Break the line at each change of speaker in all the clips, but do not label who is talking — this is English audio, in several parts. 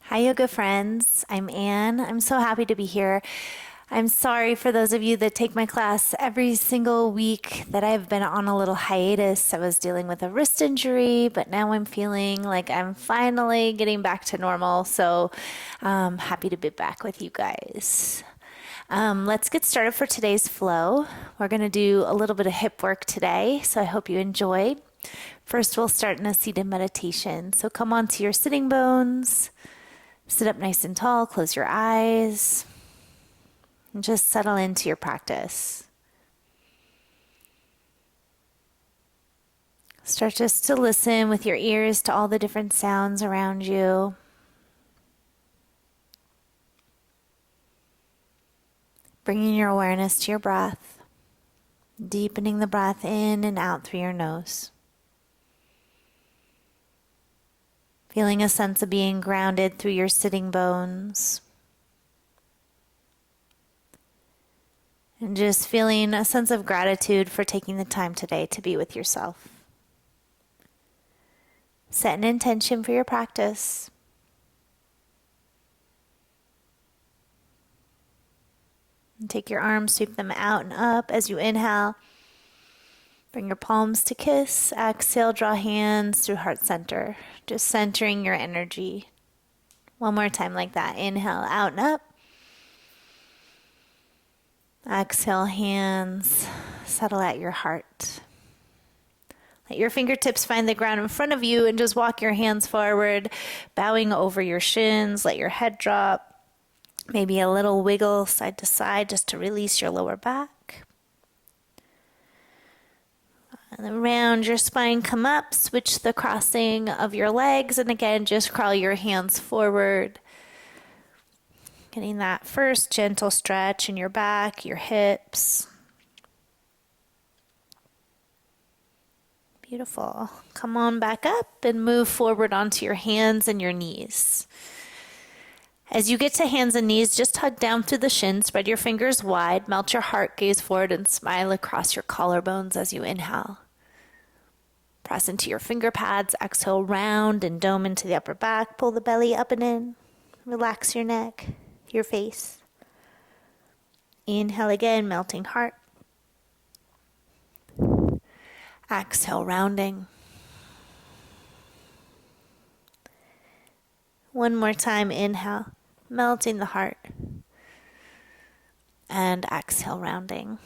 Hi, yoga friends. I'm Anne. I'm so happy to be here. I'm sorry for those of you that take my class every single week that I've been on a little hiatus. I was dealing with a wrist injury, but now I'm feeling like I'm finally getting back to normal. So I'm happy to be back with you guys. Let's get started for today's flow. We're going to do a little bit of hip work today, so I hope you enjoy. First, we'll start in a seated meditation. So come onto your sitting bones. Sit up nice and tall, close your eyes, and just settle into your practice. Start just to listen with your ears to all the different sounds around you. Bringing your awareness to your breath, deepening the breath in and out through your nose. Feeling a sense of being grounded through your sitting bones. And just feeling a sense of gratitude for taking the time today to be with yourself. Set an intention for your practice. And take your arms, sweep them out and up as you inhale. Bring your palms to kiss. Exhale, draw hands through heart center. Just centering your energy. One more time like that. Inhale, out and up. Exhale, hands settle at your heart. Let your fingertips find the ground in front of you and just walk your hands forward, bowing over your shins. Let your head drop. Maybe a little wiggle side to side just to release your lower back. And then round your spine, come up, switch the crossing of your legs, and again, just crawl your hands forward. Getting that first gentle stretch in your back, your hips. Beautiful. Come on back up and move forward onto your hands and your knees. As you get to hands and knees, just hug down through the shins, spread your fingers wide, melt your heart, gaze forward, and smile across your collarbones as you inhale. Press into your finger pads, exhale, round and dome into the upper back, pull the belly up and in, relax your neck, your face. Inhale again, melting heart. Exhale, rounding. One more time, inhale, melting the heart. And exhale, rounding.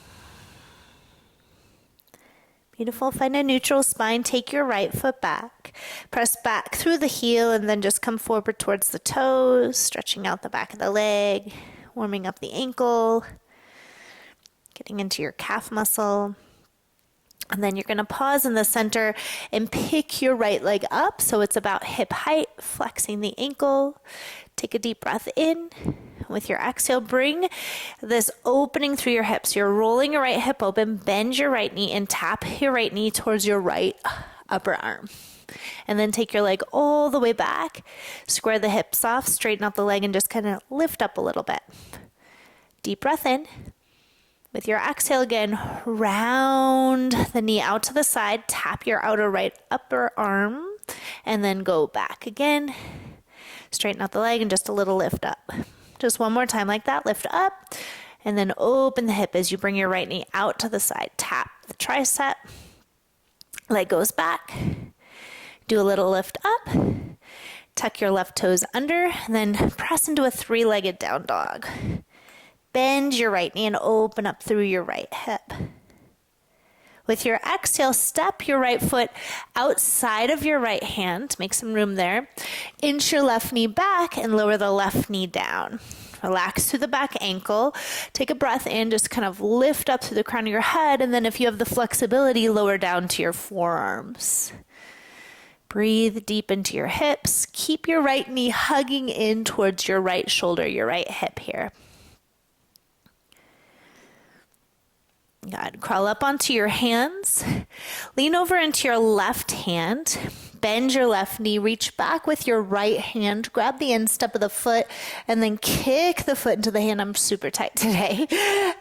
Beautiful. Find a neutral spine. Take your right foot back. Press back through the heel and then just come forward towards the toes, stretching out the back of the leg, warming up the ankle, getting into your calf muscle. And then you're going to pause in the center and pick your right leg up so it's about hip height, flexing the ankle. Take a deep breath in. With your exhale, bring this opening through your hips. You're rolling your right hip open, bend your right knee, and tap your right knee towards your right upper arm. And then take your leg all the way back, square the hips off, straighten out the leg, and just kind of lift up a little bit. Deep breath in. With your exhale again, round the knee out to the side, tap your outer right upper arm, and then go back again. Straighten out the leg and just a little lift up. Just one more time like that, lift up, and then open the hip as you bring your right knee out to the side. Tap the tricep, leg goes back, do a little lift up, tuck your left toes under, and then press into a three-legged down dog. Bend your right knee and open up through your right hip. With your exhale, step your right foot outside of your right hand. Make some room there. Inch your left knee back and lower the left knee down. Relax through the back ankle. Take a breath in, just kind of lift up through the crown of your head. And then if you have the flexibility, lower down to your forearms. Breathe deep into your hips. Keep your right knee hugging in towards your right shoulder, your right hip here. Good. Crawl up onto your hands. Lean over into your left hand. Bend your left knee, reach back with your right hand, grab the instep of the foot, and then kick the foot into the hand. I'm super tight today.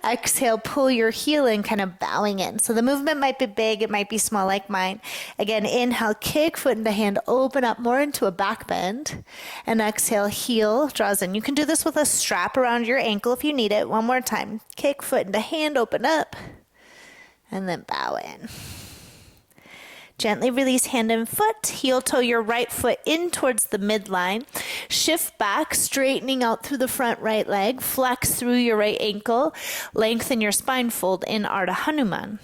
Exhale, pull your heel in, kind of bowing in. So the movement might be big, it might be small like mine. Again, inhale, kick foot into hand, open up more into a back bend. And exhale, heel draws in. You can do this with a strap around your ankle if you need it. One more time. Kick foot into hand, open up, and then bow in. Gently release hand and foot. Heel toe your right foot in towards the midline. Shift back, straightening out through the front right leg. Flex through your right ankle. Lengthen your spine, fold in Ardha Hanuman.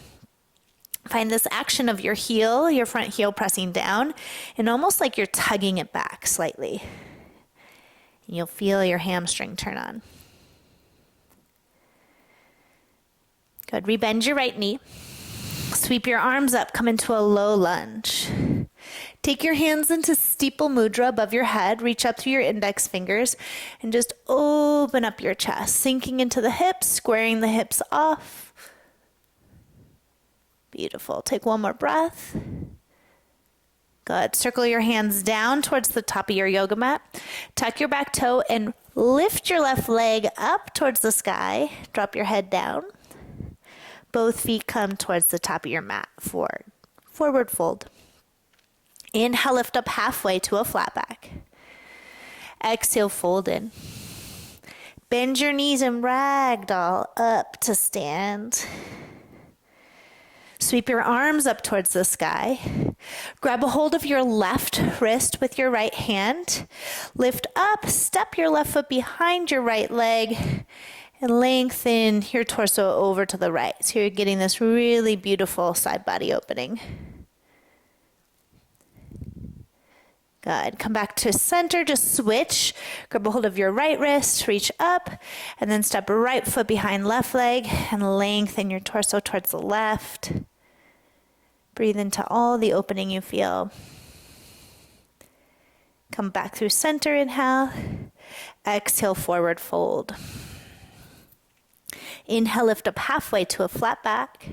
Find this action of your heel, your front heel pressing down, and almost like you're tugging it back slightly. And you'll feel your hamstring turn on. Good. Rebend your right knee. Sweep your arms up, come into a low lunge. Take your hands into steeple mudra above your head, reach up through your index fingers, and just open up your chest, sinking into the hips, squaring the hips off. Beautiful. Take one more breath. Good. Circle your hands down towards the top of your yoga mat. Tuck your back toe and lift your left leg up towards the sky. Drop your head down. Both feet come towards the top of your mat. Forward fold. Inhale, lift up halfway to a flat back. Exhale, fold in. Bend your knees and ragdoll up to stand. Sweep your arms up towards the sky. Grab a hold of your left wrist with your right hand. Lift up, step your left foot behind your right leg, and lengthen your torso over to the right. So you're getting this really beautiful side body opening. Good. Come back to center, just switch. Grab a hold of your right wrist, reach up, and then step right foot behind left leg and lengthen your torso towards the left. Breathe into all the opening you feel. Come back through center, inhale. Exhale, forward fold. Inhale, lift up halfway to a flat back.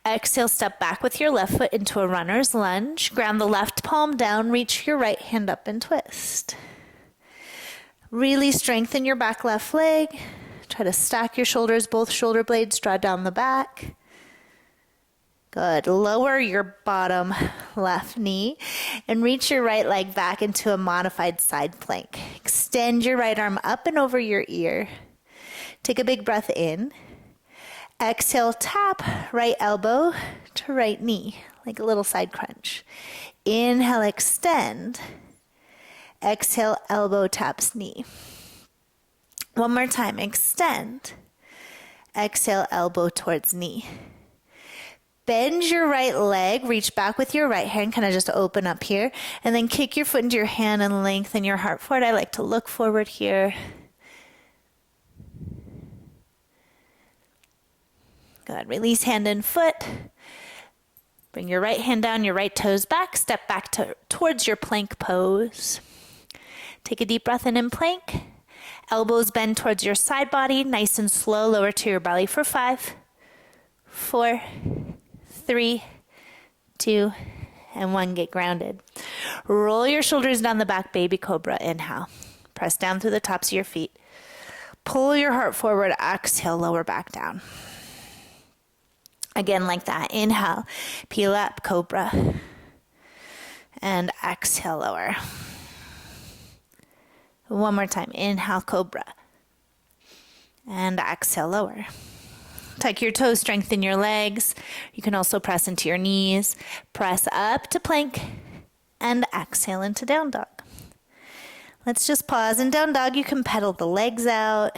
Exhale, step back with your left foot into a runner's lunge. Ground the left palm down, reach your right hand up and twist. Really strengthen your back left leg. Try to stack your shoulders, both shoulder blades, draw down the back. Good. Lower your bottom left knee and reach your right leg back into a modified side plank. Extend your right arm up and over your ear. Take a big breath in. Exhale, tap right elbow to right knee, like a little side crunch. Inhale, extend. Exhale, elbow taps knee. One more time, extend. Exhale, elbow towards knee. Bend your right leg, reach back with your right hand, kind of just open up here, and then kick your foot into your hand and lengthen your heart forward. I like to look forward here. Good. Release hand and foot. Bring your right hand down, your right toes back. Step back towards your plank pose. Take a deep breath in plank. Elbows bend towards your side body. Nice and slow. Lower to your belly for 5, 4, 3, 2, and 1. Get grounded. Roll your shoulders down the back, baby cobra. Inhale. Press down through the tops of your feet. Pull your heart forward. Exhale, lower back down. Again, like that. Inhale, peel up, cobra. And exhale, lower. One more time. Inhale, cobra. And exhale, lower. Tuck your toes, strengthen your legs. You can also press into your knees. Press up to plank. And exhale into down dog. Let's just pause. In down dog, you can pedal the legs out.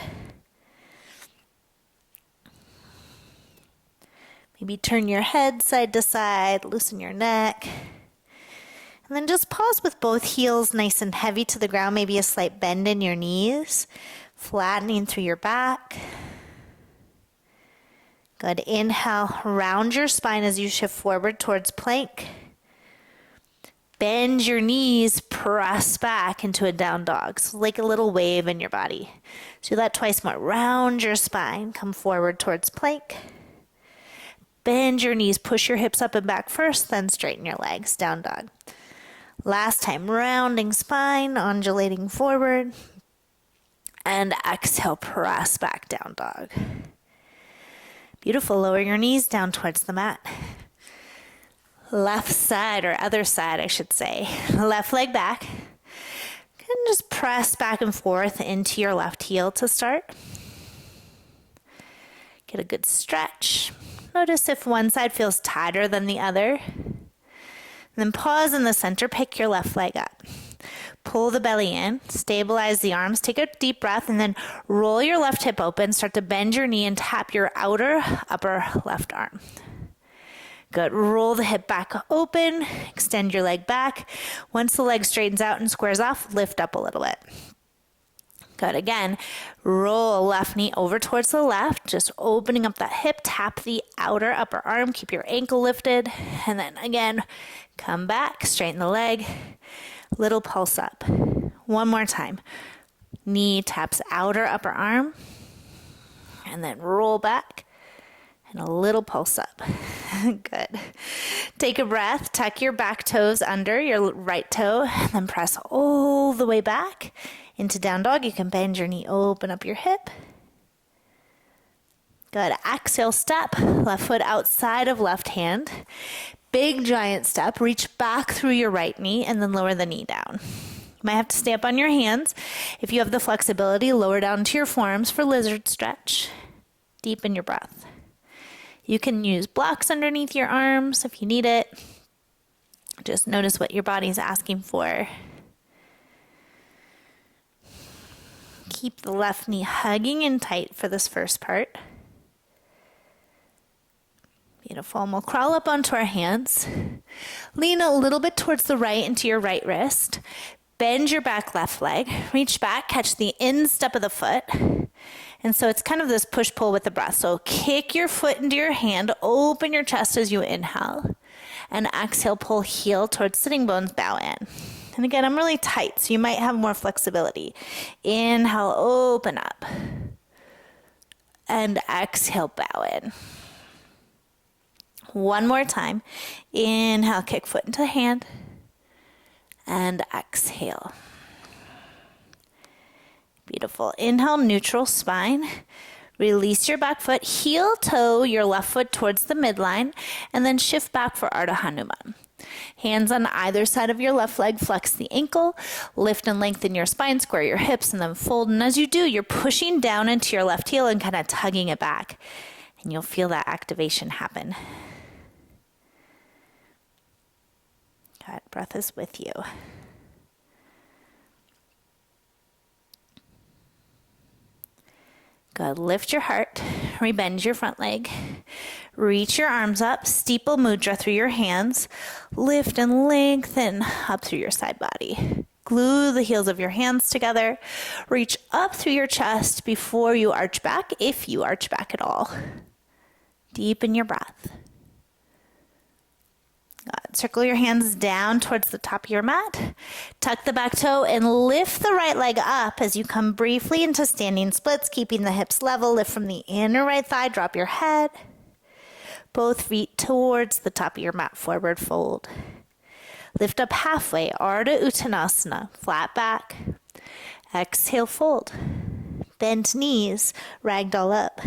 Maybe turn your head side to side, loosen your neck. And then just pause with both heels nice and heavy to the ground, maybe a slight bend in your knees, flattening through your back. Good. Inhale, round your spine as you shift forward towards plank. Bend your knees, press back into a down dog. So like a little wave in your body. So do that twice more. Round your spine, come forward towards plank. Bend your knees, push your hips up and back first, then straighten your legs, down dog. Last time, rounding spine, undulating forward. And exhale, press back down dog. Beautiful. Lower your knees down towards the mat. Left side, or other side, I should say. Left leg back. And just press back and forth into your left heel to start. Get a good stretch. Notice if one side feels tighter than the other. And then pause in the center, pick your left leg up. Pull the belly in, stabilize the arms, take a deep breath, and then roll your left hip open. Start to bend your knee and tap your outer upper left arm. Good. Roll the hip back open, extend your leg back. Once the leg straightens out and squares off, lift up a little bit. Good. Again, roll left knee over towards the left, just opening up that hip, tap the outer upper arm, keep your ankle lifted, and then again, come back, straighten the leg, little pulse up. One more time. Knee taps outer upper arm, and then roll back, and a little pulse up. Good. Take a breath, tuck your back toes under your right toe, and then press all the way back into down dog. You can bend your knee, open up your hip. Good. Exhale, step, left foot outside of left hand. Big giant step, reach back through your right knee and then lower the knee down. You might have to stay up on your hands. If you have the flexibility, lower down to your forearms for lizard stretch. Deepen your breath. You can use blocks underneath your arms if you need it. Just notice what your body's asking for. Keep the left knee hugging in tight for this first part. Beautiful. And we'll crawl up onto our hands. Lean a little bit towards the right into your right wrist. Bend your back left leg. Reach back, catch the instep of the foot. And so it's kind of this push-pull with the breath. So kick your foot into your hand, open your chest as you inhale. And exhale, pull heel towards sitting bones, bow in. And again, I'm really tight, so you might have more flexibility. Inhale, open up. And exhale, bow in. One more time. Inhale, kick foot into hand. And exhale. Beautiful. Inhale, neutral spine. Release your back foot. Heel toe your left foot towards the midline. And then shift back for Ardha Hanuman. Hands on either side of your left leg. Flex the ankle. Lift and lengthen your spine. Square your hips and then fold. And as you do, you're pushing down into your left heel and kind of tugging it back. And you'll feel that activation happen. Good. Breath is with you. Good. Lift your heart. Rebend your front leg. Reach your arms up. Steeple mudra through your hands. Lift and lengthen up through your side body. Glue the heels of your hands together. Reach up through your chest before you arch back, if you arch back at all. Deepen your breath. Good. Circle your hands down towards the top of your mat. Tuck the back toe and lift the right leg up as you come briefly into standing splits, keeping the hips level. Lift from the inner right thigh, drop your head. Both feet towards the top of your mat, forward fold. Lift up halfway, Ardha Uttanasana, flat back. Exhale, fold. Bend knees, ragdoll up.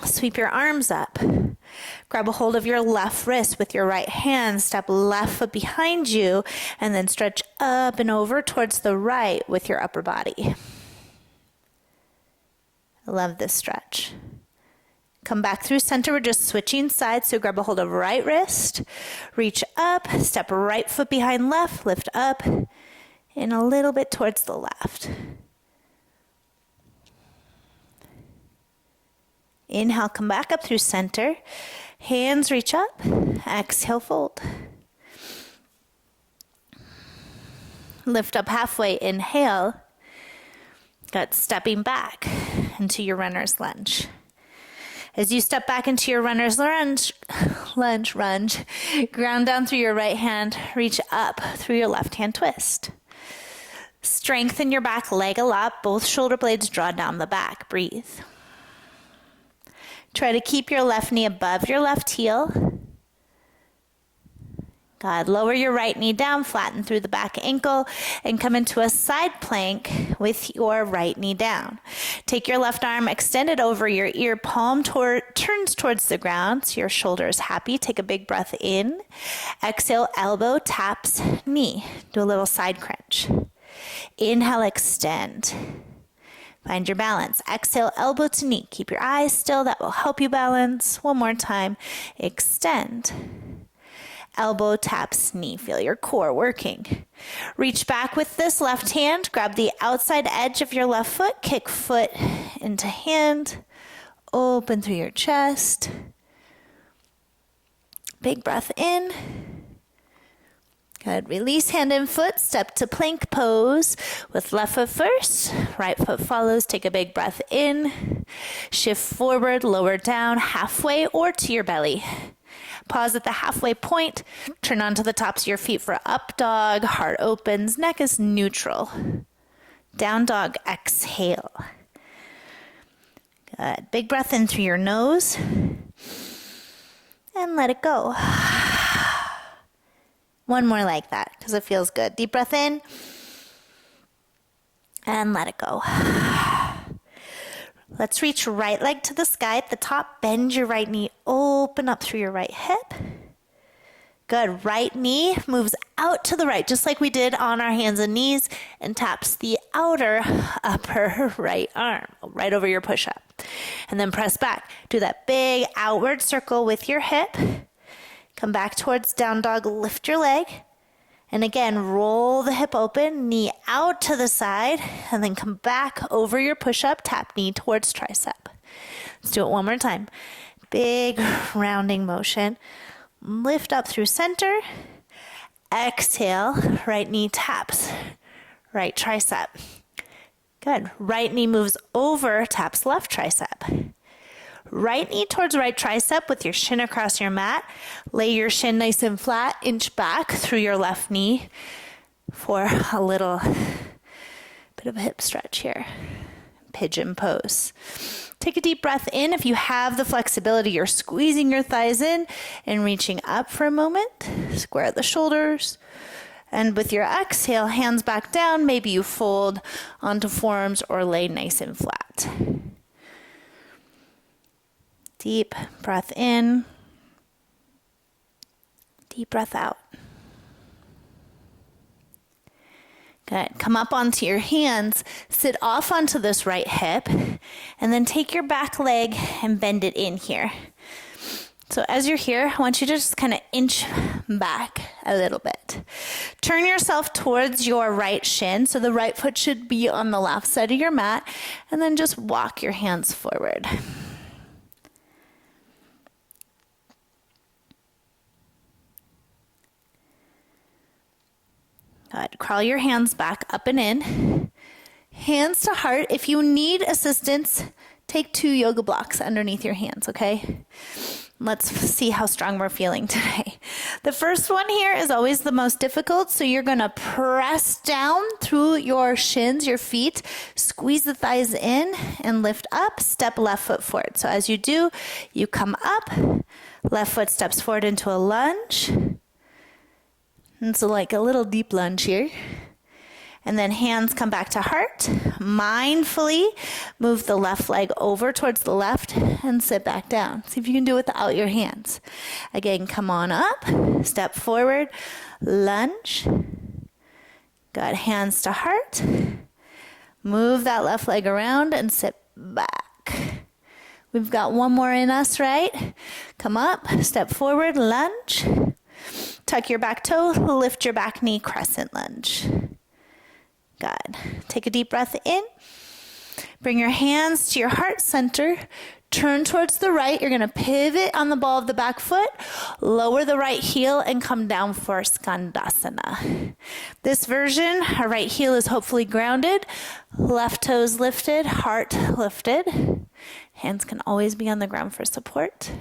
Sweep your arms up. Grab a hold of your left wrist with your right hand. Step left foot behind you and then stretch up and over towards the right with your upper body. I love this stretch. Come back through center. We're just switching sides. So grab a hold of right wrist. Reach up. Step right foot behind left. Lift up and a little bit towards the left. Inhale, come back up through center. Hands reach up. Exhale, fold. Lift up halfway. Inhale. Good. Stepping back into your runner's lunge. As you step back into your runner's lunge, ground down through your right hand. Reach up through your left hand twist. Strengthen your back leg a lot. Both shoulder blades draw down the back. Breathe. Try to keep your left knee above your left heel. Good. Lower your right knee down, flatten through the back ankle, and come into a side plank with your right knee down. Take your left arm, extend it over your ear, palm turns towards the ground, so your shoulder is happy. Take a big breath in. Exhale, elbow taps knee. Do a little side crunch. Inhale, extend. Find your balance. Exhale, elbow to knee. Keep your eyes still. That will help you balance. One more time. Extend. Elbow taps knee. Feel your core working. Reach back with this left hand. Grab the outside edge of your left foot. Kick foot into hand. Open through your chest. Big breath in. Good. Release hand and foot. Step to plank pose with left foot first. Right foot follows. Take a big breath in. Shift forward, lower down, halfway or to your belly. Pause at the halfway point. Turn onto the tops of your feet for up dog. Heart opens. Neck is neutral. Down dog. Exhale. Good. Big breath in through your nose. And let it go. One more like that because it feels good. Deep breath in. And let it go. Let's reach right leg to the sky at the top. Bend your right knee. Open up through your right hip. Good. Right knee moves out to the right, just like we did on our hands and knees, and taps the outer upper right arm, right over your push-up. And then press back. Do that big outward circle with your hip. Come back towards down dog. Lift your leg. And again, roll the hip open, knee out to the side, and then come back over your push-up, tap knee towards tricep. Let's do it one more time. Big rounding motion. Lift up through center. Exhale, right knee taps, right tricep. Good. Right knee moves over, taps left tricep. Right knee towards right tricep with your shin across your mat. Lay your shin nice and flat, inch back through your left knee for a little bit of a hip stretch here. Pigeon pose. Take a deep breath in. If you have the flexibility, you're squeezing your thighs in and reaching up for a moment. Square the shoulders. And with your exhale, hands back down. Maybe you fold onto forearms or lay nice and flat. Deep breath in. Deep breath out. Good. Come up onto your hands, sit off onto this right hip, and then take your back leg and bend it in here. So as you're here, I want you to just kind of inch back a little bit. Turn yourself towards your right shin, so the right foot should be on the left side of your mat, and then just walk your hands forward. Good. Crawl your hands back up and in. Hands to heart. If you need assistance, take 2 yoga blocks underneath your hands, okay? Let's see how strong we're feeling today. The first one here is always the most difficult, so you're going to press down through your shins, your feet, squeeze the thighs in, and lift up, step left foot forward. So as you do, you come up, left foot steps forward into a lunge. And so like a little deep lunge here. And then hands come back to heart. Mindfully move the left leg over towards the left and sit back down. See if you can do it without your hands. Again, come on up, step forward, lunge. Got hands to heart. Move that left leg around and sit back. We've got one more in us, right? Come up, step forward, lunge. Tuck your back toe, lift your back knee, crescent lunge. Good. Take a deep breath in. Bring your hands to your heart center. Turn towards the right. You're going to pivot on the ball of the back foot. Lower the right heel and come down for Skandasana. This version, our right heel is hopefully grounded. Left toes lifted, heart lifted. Hands can always be on the ground for support.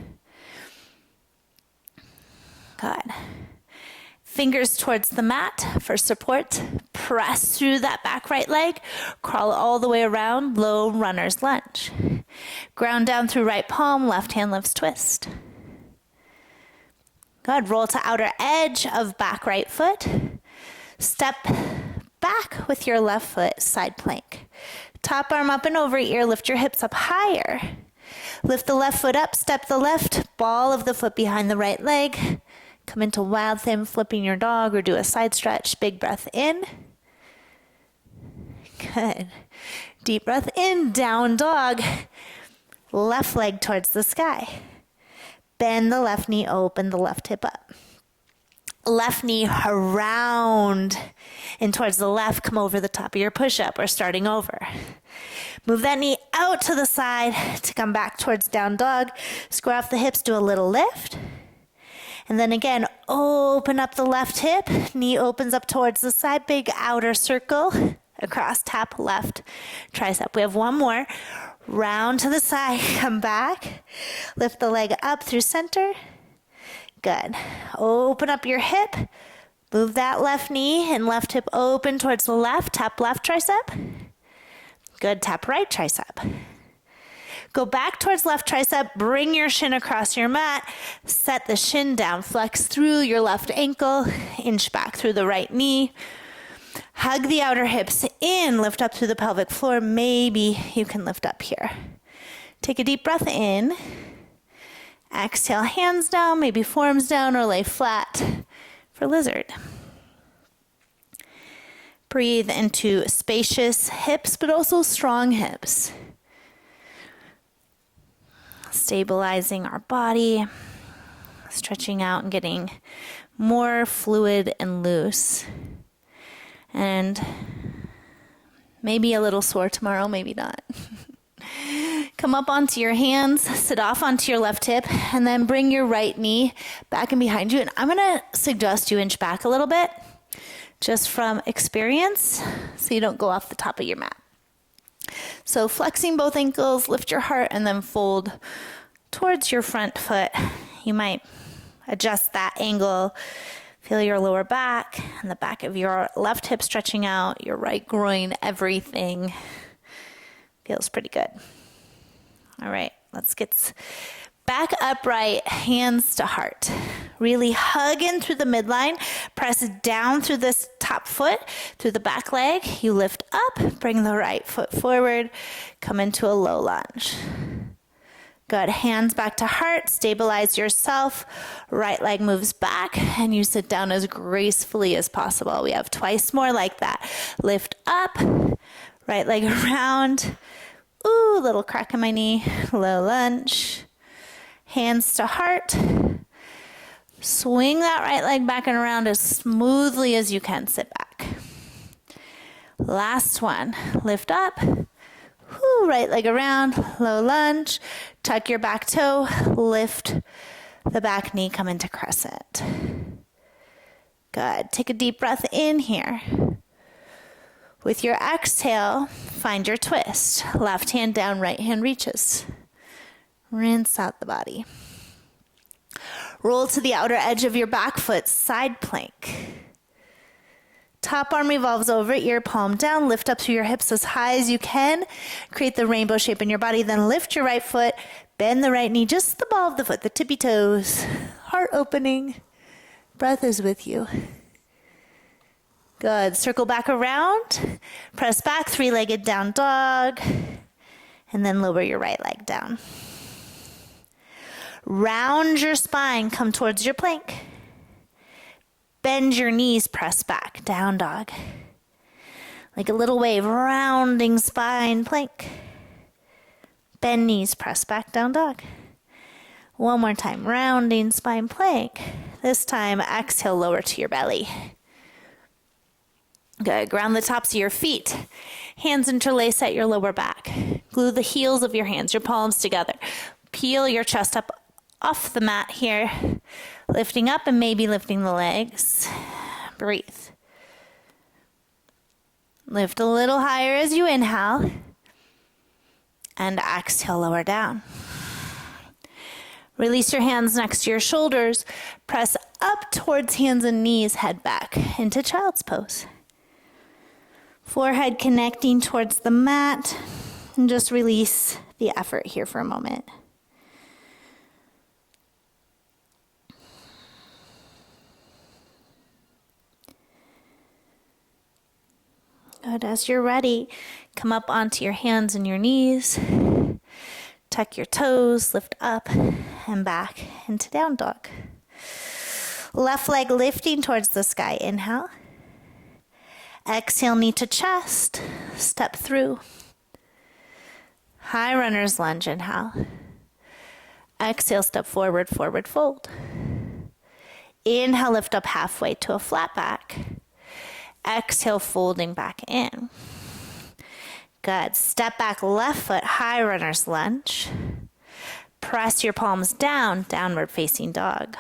Good. Fingers towards the mat for support. Press through that back right leg. Crawl all the way around. Low runner's lunge. Ground down through right palm. Left hand lifts twist. Good. Roll to outer edge of back right foot. Step back with your left foot, side plank. Top arm up and over ear, lift your hips up higher. Lift the left foot up, step the left ball of the foot behind the right leg. Come into wild thing, flipping your dog, or do a side stretch. Big breath in. Good. Deep breath in, down dog. Left leg towards the sky. Bend the left knee, open the left hip up. Left knee around and towards the left, come over the top of your push-up or starting over. Move that knee out to the side to come back towards down dog. Square off the hips, do a little lift. And then again, open up the left hip. Knee opens up towards the side, big outer circle. Across, tap left tricep. We have one more. Round to the side, come back. Lift the leg up through center. Good. Open up your hip. Move that left knee and left hip open towards the left. Tap left tricep. Good. Tap right tricep. Go back towards left tricep. Bring your shin across your mat. Set the shin down. Flex through your left ankle. Inch back through the right knee. Hug the outer hips in. Lift up through the pelvic floor. Maybe you can lift up here. Take a deep breath in. Exhale, hands down, maybe forearms down, or lay flat for lizard. Breathe into spacious hips, but also strong hips. Stabilizing our body, stretching out and getting more fluid and loose. And maybe a little sore tomorrow, maybe not. Come up onto your hands, sit off onto your left hip, and then bring your right knee back and behind you. And I'm going to suggest you inch back a little bit, just from experience, so you don't go off the top of your mat. So flexing both ankles, lift your heart, and then fold towards your front foot. You might adjust that angle. Feel your lower back and the back of your left hip stretching out, your right groin, everything feels pretty good. All right, let's get back upright, hands to heart. Really hug in through the midline, press down through this top foot, through the back leg. You lift up, bring the right foot forward, come into a low lunge. Good, hands back to heart, stabilize yourself. Right leg moves back and you sit down as gracefully as possible. We have twice more like that. Lift up, right leg around. Ooh, little crack in my knee, low lunge. Hands to heart. Swing that right leg back and around as smoothly as you can. Sit back. Last one. Lift up. Woo, right leg around, low lunge. Tuck your back toe. Lift the back knee. Come into crescent. Good. Take a deep breath in here. With your exhale, find your twist. Left hand down, right hand reaches. Rinse out the body. Roll to the outer edge of your back foot, side plank. Top arm revolves over, ear palm down. Lift up through your hips as high as you can. Create the rainbow shape in your body. Then lift your right foot, bend the right knee, just the ball of the foot, the tippy toes. Heart opening. Breath is with you. Good. Circle back around. Press back, three-legged down dog. And then lower your right leg down. Round your spine, come towards your plank. Bend your knees, press back, down dog. Like a little wave, rounding spine, plank. Bend knees, press back, down dog. One more time, rounding spine, plank. This time, exhale, lower to your belly. Good. Ground the tops of your feet. Hands interlace at your lower back. Glue the heels of your hands, your palms together. Peel your chest up off the mat here. Lifting up and maybe lifting the legs. Breathe. Lift a little higher as you inhale. And exhale, lower down. Release your hands next to your shoulders. Press up towards hands and knees. Head back into child's pose. Forehead connecting towards the mat. And just release the effort here for a moment. Good. As you're ready, come up onto your hands and your knees. Tuck your toes, lift up and back into down dog. Left leg lifting towards the sky. Inhale. Exhale, knee to chest. Step through. High runner's lunge. Inhale. Exhale, step forward, forward fold. Inhale, lift up halfway to a flat back. Exhale, folding back in. Good. Step back, left foot, high runner's lunge. Press your palms down, downward facing dog.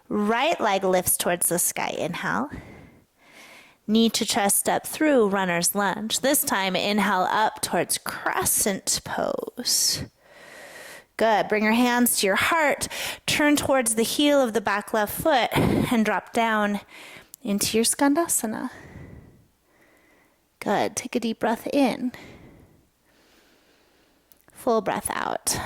Right leg lifts towards the sky. Inhale. Knee to chest, step through, runner's lunge. This time, inhale up towards crescent pose. Good. Bring your hands to your heart. Turn towards the heel of the back left foot and drop down into your Skandasana. Good. Take a deep breath in. Full breath out.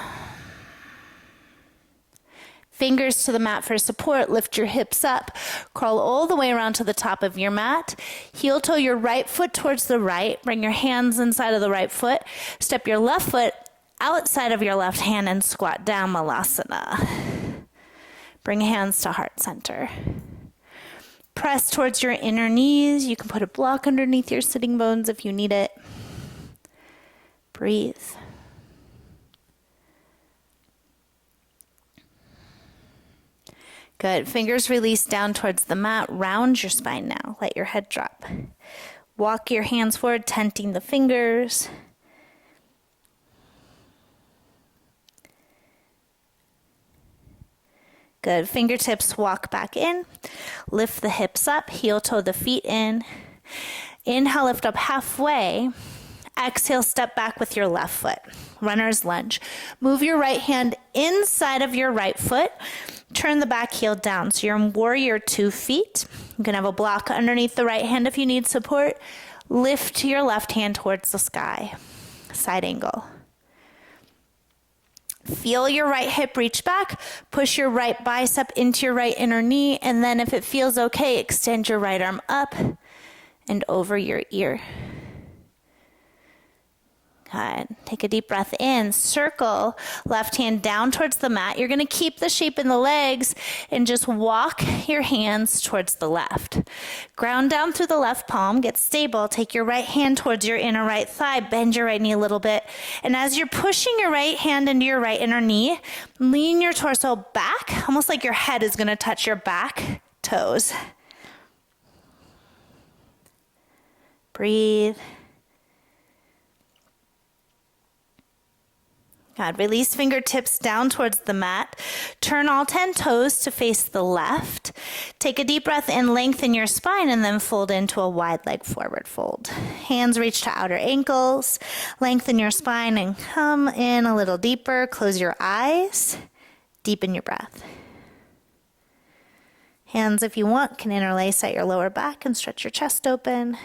Fingers to the mat for support. Lift your hips up. Crawl all the way around to the top of your mat. Heel toe your right foot towards the right. Bring your hands inside of the right foot. Step your left foot outside of your left hand and squat down, Malasana. Bring hands to heart center. Press towards your inner knees. You can put a block underneath your sitting bones if you need it. Breathe. Good. Fingers release down towards the mat. Round your spine now. Let your head drop. Walk your hands forward, tenting the fingers. Good. Fingertips walk back in. Lift the hips up. Heel toe the feet in. Inhale, lift up halfway. Exhale, step back with your left foot. Runner's lunge. Move your right hand inside of your right foot. Turn the back heel down. So you're in warrior 2 feet. You can have a block underneath the right hand if you need support. Lift your left hand towards the sky. Side angle. Feel your right hip reach back. Push your right bicep into your right inner knee. And then if it feels okay, extend your right arm up and over your ear. Good. Take a deep breath in. Circle left hand down towards the mat. You're going to keep the shape in the legs and just walk your hands towards the left. Ground down through the left palm. Get stable. Take your right hand towards your inner right thigh. Bend your right knee a little bit. And as you're pushing your right hand into your right inner knee, lean your torso back, almost like your head is going to touch your back toes. Breathe. Good. Release fingertips down towards the mat. Turn all 10 toes to face the left. Take a deep breath in, lengthen your spine, and then fold into a wide leg forward fold. Hands reach to outer ankles. Lengthen your spine and come in a little deeper. Close your eyes. Deepen your breath. Hands, if you want, can interlace at your lower back and stretch your chest open.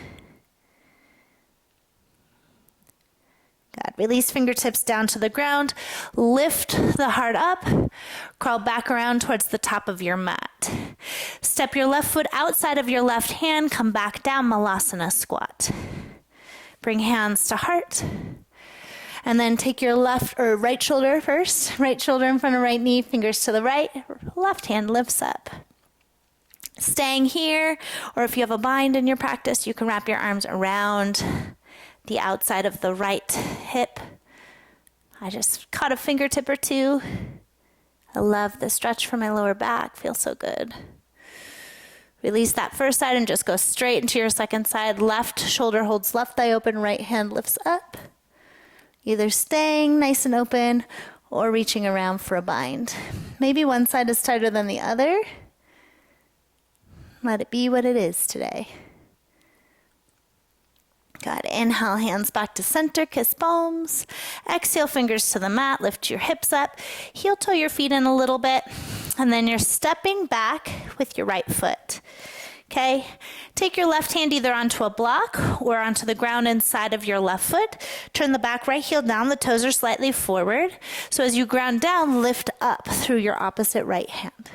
Good. Release fingertips down to the ground. Lift the heart up. Crawl back around towards the top of your mat. Step your left foot outside of your left hand. Come back down, Malasana squat. Bring hands to heart. And then take your left or right shoulder first. Right shoulder in front of right knee. Fingers to the right. Left hand lifts up. Staying here, or if you have a bind in your practice, you can wrap your arms around the outside of the right hip. I just caught a fingertip or two. I love the stretch from my lower back. Feels so good. Release that first side and just go straight into your second side. Left shoulder holds left thigh open, right hand lifts up. Either staying nice and open or reaching around for a bind. Maybe one side is tighter than the other. Let it be what it is today. Good. Inhale, hands back to center, kiss palms. Exhale, fingers to the mat, lift your hips up. Heel toe your feet in a little bit. And then you're stepping back with your right foot. Okay? Take your left hand either onto a block or onto the ground inside of your left foot. Turn the back right heel down. The toes are slightly forward. So as you ground down, lift up through your opposite right hand.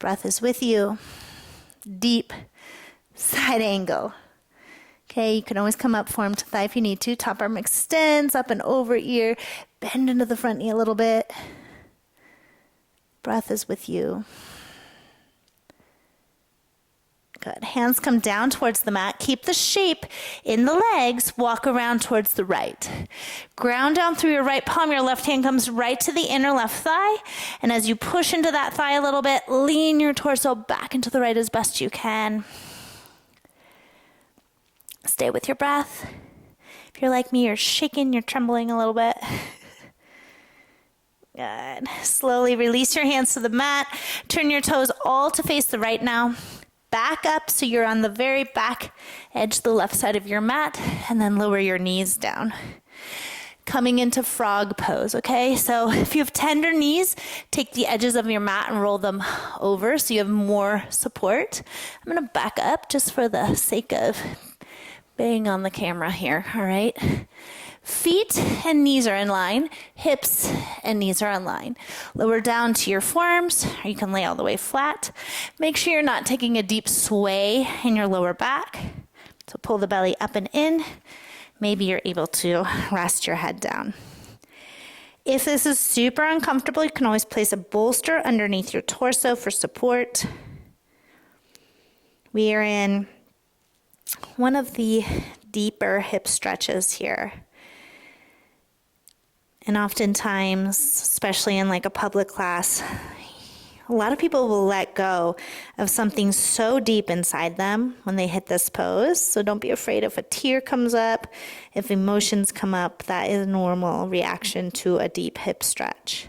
Breath is with you. Deep side angle. Okay, you can always come up forearm to thigh if you need to. Top arm extends up and over ear. Bend into the front knee a little bit. Breath is with you. Good. Hands come down towards the mat. Keep the shape in the legs. Walk around towards the right. Ground down through your right palm. Your left hand comes right to the inner left thigh. And as you push into that thigh a little bit, lean your torso back into the right as best you can. Stay with your breath. If you're like me, you're shaking, you're trembling a little bit. Good. Slowly release your hands to the mat. Turn your toes all to face the right now. Back up so you're on the very back edge, the left side of your mat, and then lower your knees down. Coming into frog pose, okay? So if you have tender knees, take the edges of your mat and roll them over so you have more support. I'm gonna back up just for the sake of being on the camera here, all right? Feet and knees are in line. Hips and knees are in line. Lower down to your forearms, or you can lay all the way flat. Make sure you're not taking a deep sway in your lower back. So pull the belly up and in. Maybe you're able to rest your head down. If this is super uncomfortable, you can always place a bolster underneath your torso for support. We are in one of the deeper hip stretches here. And oftentimes, especially in like a public class, a lot of people will let go of something so deep inside them when they hit this pose. So don't be afraid if a tear comes up, if emotions come up, that is a normal reaction to a deep hip stretch.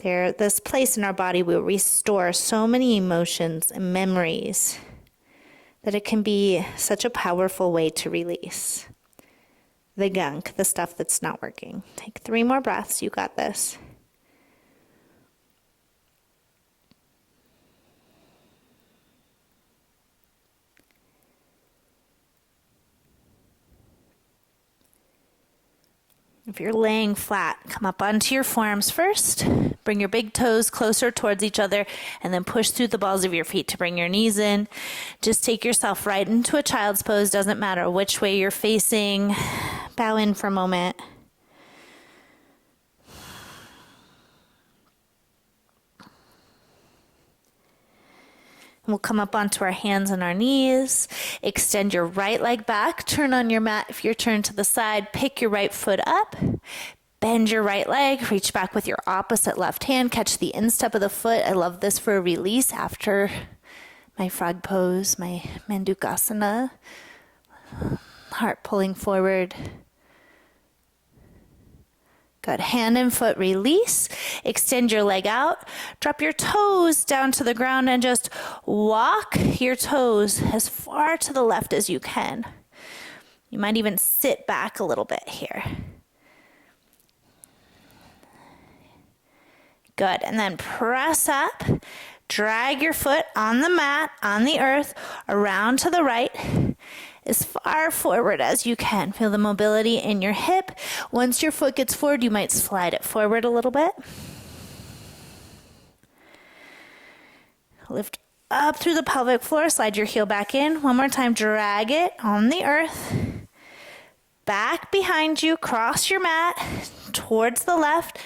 This place in our body will restore so many emotions and memories that it can be such a powerful way to release the gunk, the stuff that's not working. Take 3 more breaths. You got this. If you're laying flat, come up onto your forearms first. Bring your big toes closer towards each other and then push through the balls of your feet to bring your knees in. Just take yourself right into a child's pose. Doesn't matter which way you're facing. Bow in for a moment. We'll come up onto our hands and our knees. Extend your right leg back. Turn on your mat if you're turned to the side. Pick your right foot up. Bend your right leg. Reach back with your opposite left hand. Catch the instep of the foot. I love this for a release after my frog pose, my Mandukasana. Heart pulling forward. Good. Hand and foot release. Extend your leg out. Drop your toes down to the ground and just walk your toes as far to the left as you can. You might even sit back a little bit here. Good. And then press up. Drag your foot on the mat, on the earth, around to the right, as far forward as you can. Feel the mobility in your hip. Once your foot gets forward, you might slide it forward a little bit. Lift up through the pelvic floor. Slide your heel back in. One more time. Drag it on the earth. Back behind you. Cross your mat towards the left.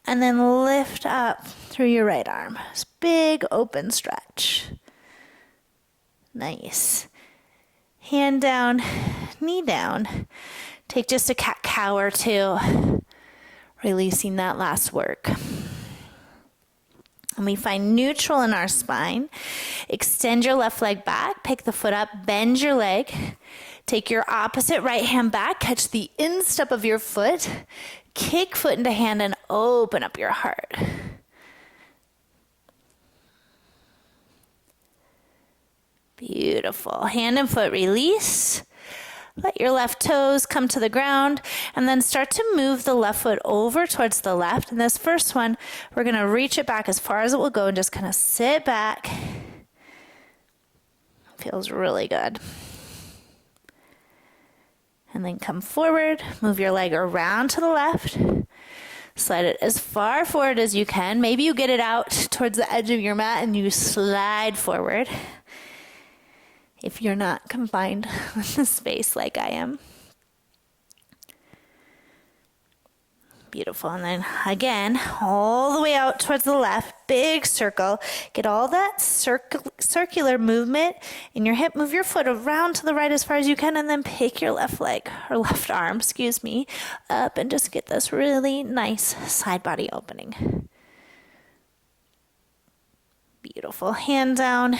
And then lift up through your right arm. This big open stretch. Nice. Hand down, knee down. Take just a cat-cow or two, releasing that last work. And we find neutral in our spine. Extend your left leg back, pick the foot up, bend your leg. Take your opposite right hand back, catch the instep of your foot, kick foot into hand and open up your heart. Beautiful. Hand and foot release. Let your left toes come to the ground and then start to move the left foot over towards the left. And this first one, we're going to reach it back as far as it will go and just kind of sit back. Feels really good. And then come forward, move your leg around to the left. Slide it as far forward as you can. Maybe you get it out towards the edge of your mat and you slide forward. if you're not confined with the space like I am. Beautiful. And then again, all the way out towards the left, big circle. Get all that circular movement in your hip. Move your foot around to the right as far as you can, and then pick your left leg, or left arm, up, and just get this really nice side body opening. Beautiful. Hand down,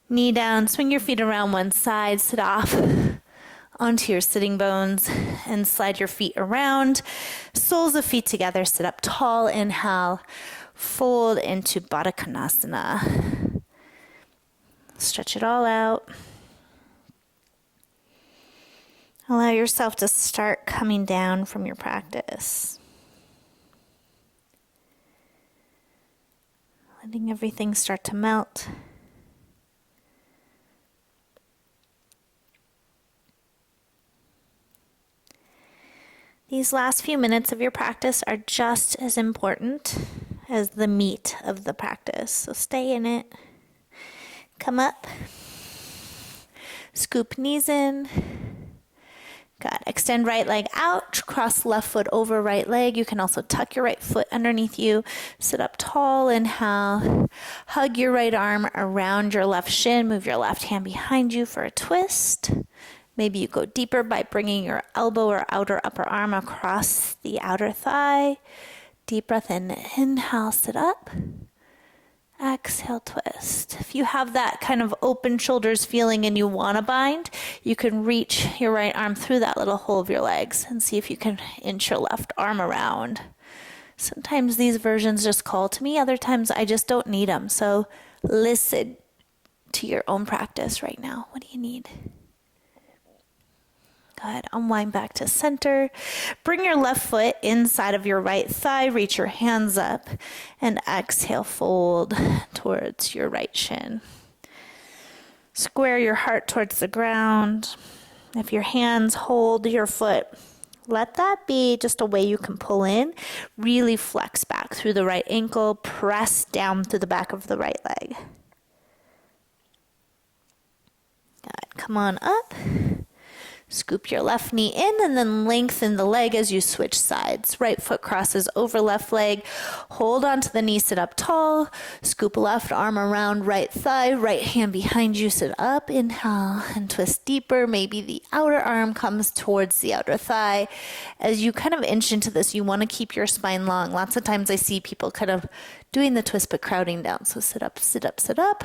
knee down. Swing your feet around one side. Sit off onto your sitting bones and slide your feet around. Soles of feet together. Sit up tall. Inhale. Fold into Baddha Konasana. Stretch it all out. Allow yourself to start coming down from your practice. Letting everything start to melt. These last few minutes of your practice are just as important as the meat of the practice. So stay in it. Come up. Scoop knees in. Good. Extend right leg out. Cross left foot over right leg. You can also tuck your right foot underneath you. Sit up tall. Inhale. Hug your right arm around your left shin. Move your left hand behind you for a twist. Maybe you go deeper by bringing your elbow or outer upper arm across the outer thigh. Deep breath in. Inhale, sit up. Exhale, twist. If you have that kind of open shoulders feeling and you want to bind, you can reach your right arm through that little hole of your legs and see if you can inch your left arm around. Sometimes these versions just call to me. Other times I just don't need them. So listen to your own practice right now. What do you need? Good. Unwind back to center. Bring your left foot inside of your right thigh. Reach your hands up and exhale, fold towards your right shin. Square your heart towards the ground. If your hands hold your foot, let that be just a way you can pull in. Really flex back through the right ankle. Press down through the back of the right leg. Good. Come on up. Scoop your left knee in and then lengthen the leg as you switch sides. Right foot crosses over left leg. Hold onto the knee, sit up tall. Scoop left arm around right thigh. Right hand behind you, sit up. Inhale and twist deeper. Maybe the outer arm comes towards the outer thigh. As you kind of inch into this, you want to keep your spine long. Lots of times I see people kind of doing the twist but crowding down. So sit up, sit up, sit up.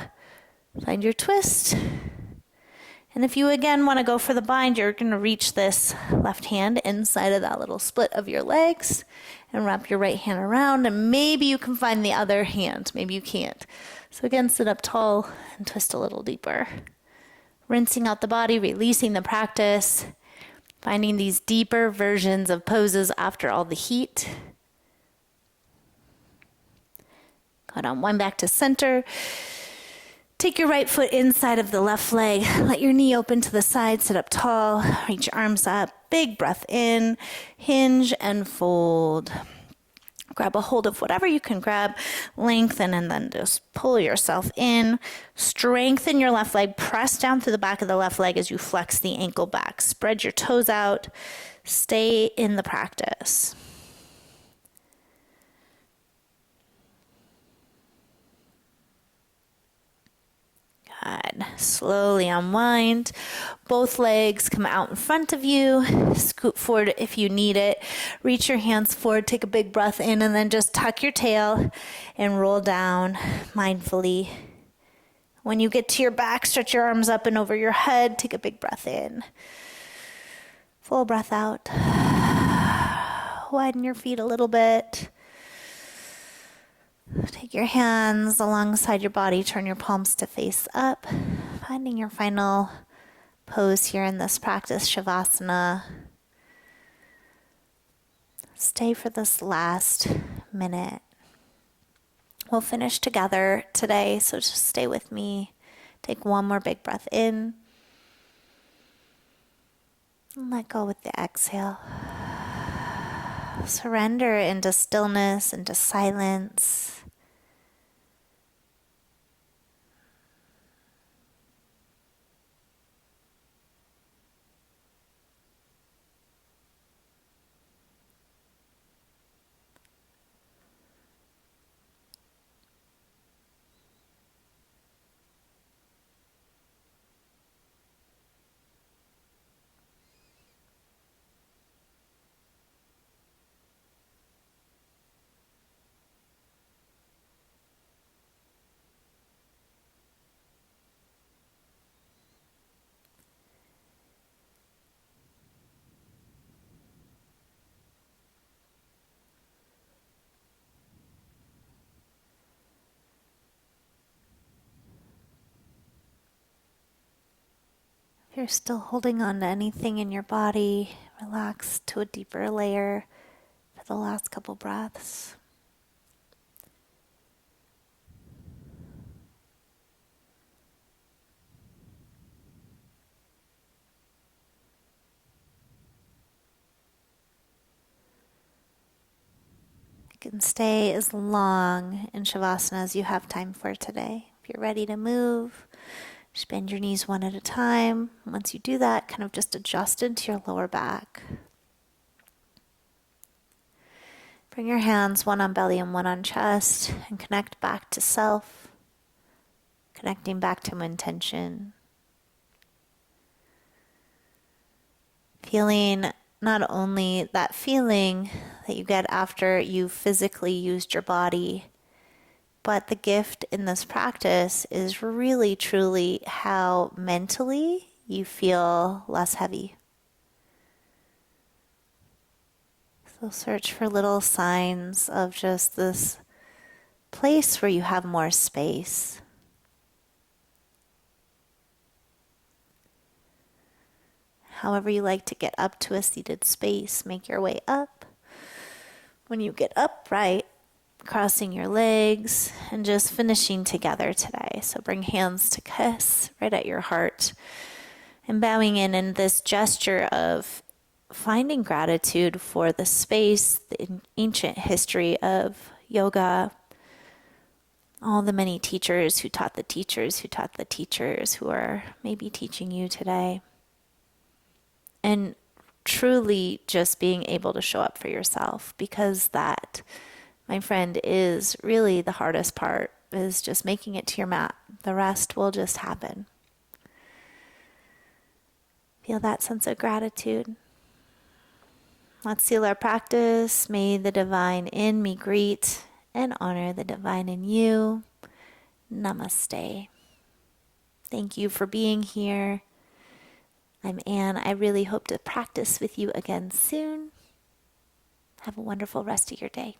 Find your twist. And if you again want to go for the bind, you're going to reach this left hand inside of that little split of your legs and wrap your right hand around, and maybe you can find the other hand. Maybe you can't. So again, sit up tall and twist a little deeper. Rinsing out the body, releasing the practice, finding these deeper versions of poses after all the heat. Good. Unwind back to center. Take your right foot inside of the left leg. Let your knee open to the side. Sit up tall. Reach your arms up. Big breath in. Hinge and fold. Grab a hold of whatever you can grab. Lengthen and then just pull yourself in. Strengthen your left leg. Press down through the back of the left leg as you flex the ankle back. Spread your toes out. Stay in the practice. Good. Slowly unwind. Both legs come out in front of you. Scoot forward if you need it. Reach your hands forward. Take a big breath in and then just tuck your tail and roll down mindfully. When you get to your back, stretch your arms up and over your head. Take a big breath in. Full breath out. Widen your feet a little bit. Take your hands alongside your body, turn your palms to face up, finding your final pose here in this practice, Savasana. Stay for this last minute. We'll finish together today, so just stay with me. Take one more big breath in. And let go with the exhale. Surrender into stillness, into silence. you're still holding on to anything in your body, relax to a deeper layer for the last couple breaths. You can stay as long in Shavasana as you have time for today. If you're ready to move, just bend your knees one at a time. Once you do that, kind of just adjust into your lower back. Bring your hands one on belly and one on chest and connect back to self, connecting back to intention. Feeling not only that feeling that you get after you physically used your body, but the gift in this practice is really truly how mentally you feel less heavy. So search for little signs of just this place where you have more space. However you like to get up to a seated space, make your way up. When you get upright, crossing your legs and just finishing together today. So bring hands to kiss right at your heart and bowing in this gesture of finding gratitude for the space, the ancient history of yoga, all the many teachers who taught the teachers who taught the teachers who are maybe teaching you today. And truly just being able to show up for yourself, because that, my friend, is really the hardest part, is just making it to your mat. The rest will just happen. Feel that sense of gratitude. Let's seal our practice. May the divine in me greet and honor the divine in you. Namaste. Thank you for being here. I'm Anne. I really hope to practice with you again soon. Have a wonderful rest of your day.